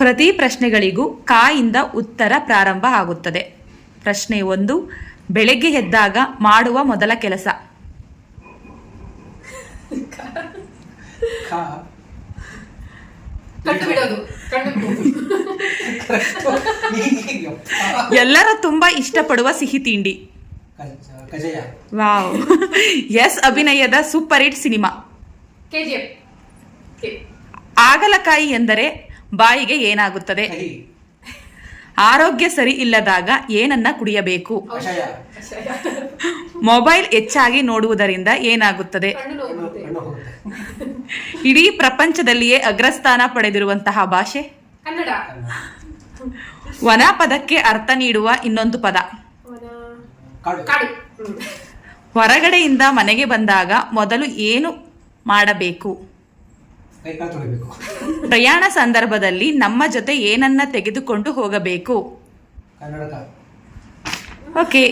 ಪ್ರತಿ ಪ್ರಶ್ನೆಗಳಿಗೂ ಕ ಇಂದ ಉತ್ತರ ಪ್ರಾರಂಭ ಆಗುತ್ತದೆ. ಪ್ರಶ್ನೆ 1, ಬೆಳಗ್ಗೆ ಎದ್ದಾಗ ಮಾಡುವ ಮೊದಲ ಕೆಲಸ. ಎಲ್ಲರೂ ತುಂಬಾ ಇಷ್ಟಪಡುವ ಸಿಹಿ ತಿಂಡಿ. ವಾವ್. ಎಸ್ ಅಭಿನಯದ ಸೂಪರ್ ಹಿಟ್ ಸಿನಿಮಾ. ಆಗಲಕಾಯಿ ಎಂದರೆ ಬಾಯಿಗೆ ಏನಾಗುತ್ತದೆ? ಆರೋಗ್ಯ ಸರಿ ಇಲ್ಲದಾಗ ಏನನ್ನ ಕುಡಿಯಬೇಕು? ಮೊಬೈಲ್ ಹೆಚ್ಚಾಗಿ ನೋಡುವುದರಿಂದ ಏನಾಗುತ್ತದೆ? ಇಡೀ ಪ್ರಪಂಚದಲ್ಲಿಯೇ ಅಗ್ರಸ್ಥಾನ ಪಡೆದಿರುವಂತಹ ಭಾಷೆ? ಕನ್ನಡ. ವನ ಪದಕ್ಕೆ ಅರ್ಥ ನೀಡುವ ಇನ್ನೊಂದು ಪದ. ಹೊರಗಡೆಯಿಂದ ಮನೆಗೆ ಬಂದಾಗ ಮೊದಲು ಏನು ಮಾಡಬೇಕು? ಪ್ರಯಾಣ ಸಂದರ್ಭದಲ್ಲಿ ನಮ್ಮ ಜೊತೆ ಏನನ್ನ ತೆಗೆದುಕೊಂಡು ಹೋಗಬೇಕು? ಓಕೆ.